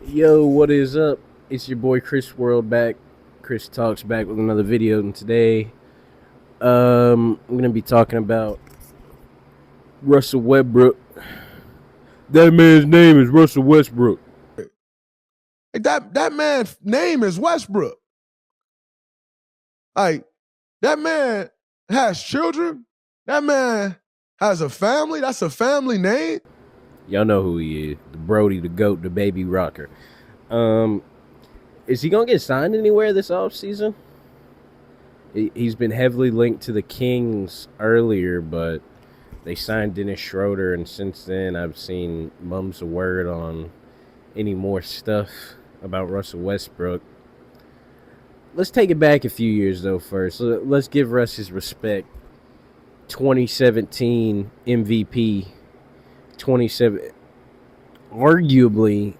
Yo, what is up? It's your boy Chris World back. Chris Talks back with another video, and today I'm gonna be talking about Russell Westbrook. That man's name is Russell Westbrook. That man's name is Westbrook. Like that man has children. That man has a family. That's a family name. Y'all know who he is. The Brody, the GOAT, the baby rocker. Is he gonna get signed anywhere this offseason? He's been heavily linked to the Kings earlier, but they signed Dennis Schroeder, and since then I've seen mums a word on any more stuff about Russell Westbrook. Let's take it back a few years, though, first. Let's give Russ his respect. 2017 MVP. 27. Arguably,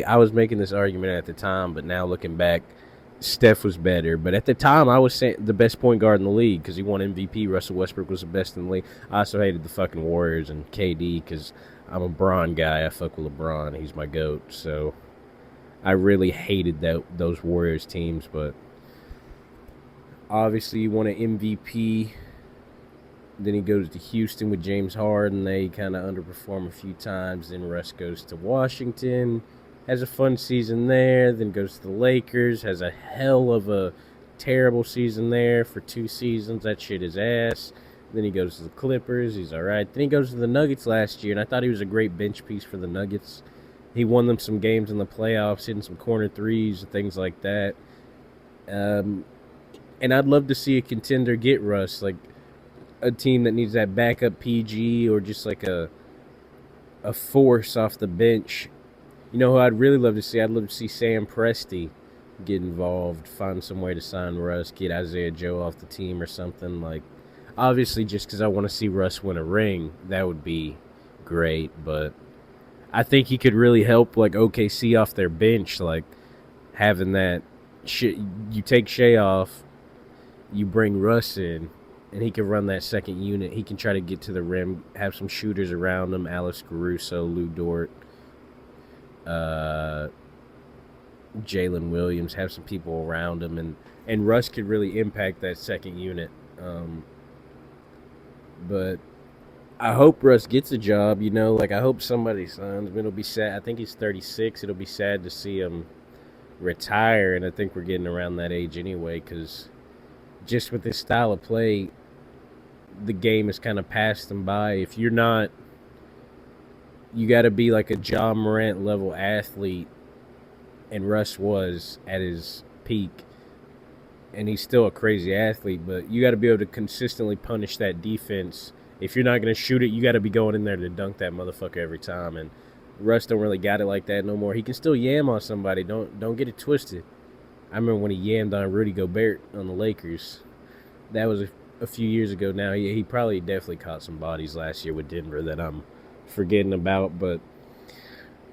I was making this argument at the time, but now looking back, Steph was better. But at the time, I was saying the best point guard in the league because he won MVP. Russell Westbrook was the best in the league. I also hated the fucking Warriors and KD because I'm a Bron guy. I fuck with LeBron. He's my GOAT. So I really hated those Warriors teams. But obviously, he won an MVP. Then he goes to Houston with James Harden. They kind of underperform a few times. Then Russ goes to Washington. Has a fun season there. Then goes to the Lakers. Has a hell of a terrible season there for 2 seasons. That shit is ass. Then he goes to the Clippers. He's all right. Then he goes to the Nuggets last year, and I thought he was a great bench piece for the Nuggets. He won them some games in the playoffs, hitting some corner threes and things like that. And I'd love to see a contender get Russ, like a team that needs that backup PG or just like a force off the bench. You know who I'd really love to see? I'd love to see Sam Presti get involved, find some way to sign Russ, get Isaiah Joe off the team or something. Like, obviously, just because I want to see Russ win a ring, that would be great. But I think he could really help, like, OKC off their bench, like having that shit. You take Shea off, you bring Russ in, and he can run that second unit. He can try to get to the rim, have some shooters around him. Alex Caruso, Lou Dort, Jalen Williams, have some people around him. And Russ could really impact that second unit. But I hope Russ gets a job, Like, I hope somebody signs him. It'll be sad. I think he's 36. It'll be sad to see him retire, and I think we're getting around that age anyway because just with this style of play, the game has kind of passed him by. If you're not, you got to be like a Ja Morant level athlete, and Russ was at his peak, and he's still a crazy athlete, but you got to be able to consistently punish that defense. If you're not going to shoot it, you got to be going in there to dunk that motherfucker every time, and Russ don't really got it like that no more. He can still yam on somebody. Don't get it twisted. I remember when he yammed on Rudy Gobert on the Lakers. That was a few years ago now. He probably definitely caught some bodies last year with Denver that I'm forgetting about. But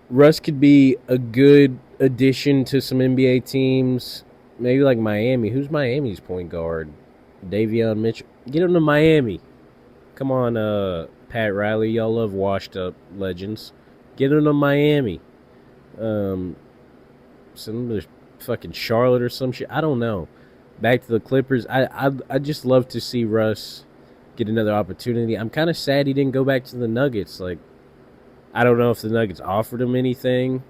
Russ could be a good addition to some NBA teams. Maybe like Miami. Who's Miami's point guard? Davion Mitchell. Get him to Miami. Come on, Pat Riley. Y'all love washed up legends. Get him to Miami. Some other fucking Charlotte or some shit. I don't know. Back to the Clippers. I just love to see Russ get another opportunity. I'm kind of sad he didn't go back to the Nuggets. Like, I don't know if the Nuggets offered him anything.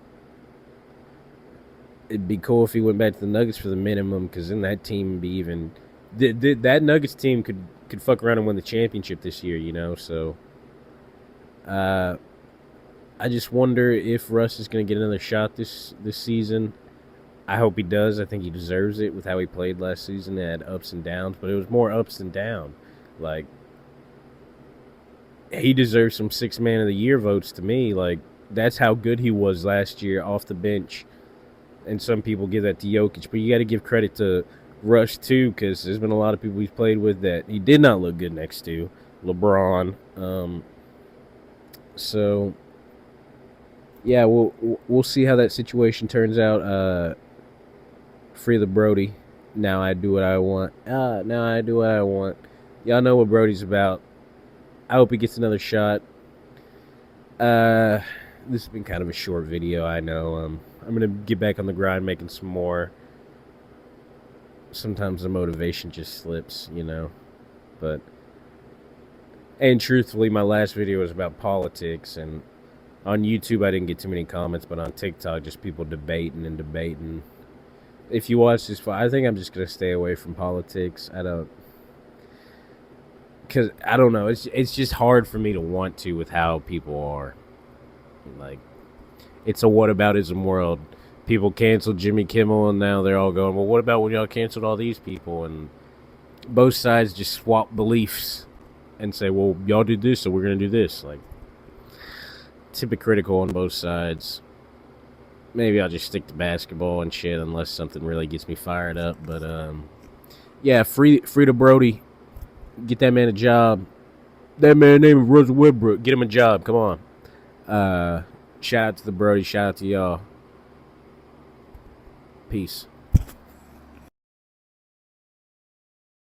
It'd be cool if he went back to the Nuggets for the minimum, because then that team would be even. That Nuggets team could fuck around and win the championship this year, So, I just wonder if Russ is going to get another shot this season. I hope he does. I think he deserves it with how he played last season. It had ups and downs, but it was more ups than downs. Like, he deserves some 6 man of the year votes to me. Like, that's how good he was last year off the bench. And some people give that to Jokic, but you got to give credit to Russ too, because there's been a lot of people he's played with that he did not look good next to. LeBron. So yeah, we'll see how that situation turns out. Free the Brody. Now I do what I want. Now I do what I want. Y'all know what Brody's about. I hope he gets another shot. this has been kind of a short video, I know. I'm going to get back on the grind making some more. Sometimes the motivation just slips, you know. But, and truthfully, my last video was about politics, and on YouTube I didn't get too many comments, but on TikTok, just people debating and debating. If you watch this, I think I'm just going to stay away from politics. Because I don't know, it's just hard for me to want to with how people are. Like, it's a whataboutism world. People canceled Jimmy Kimmel, and now they're all going, well, what about when y'all canceled all these people? And both sides just swap beliefs and say, well, y'all did this, so we're going to do this. Like, it's hypocritical on both sides. Maybe I'll just stick to basketball and shit unless something really gets me fired up. But, yeah, free to Brody. Get that man a job. That man named Russell Westbrook. Get him a job. Come on. Shout out to the Brody. Shout out to y'all. Peace.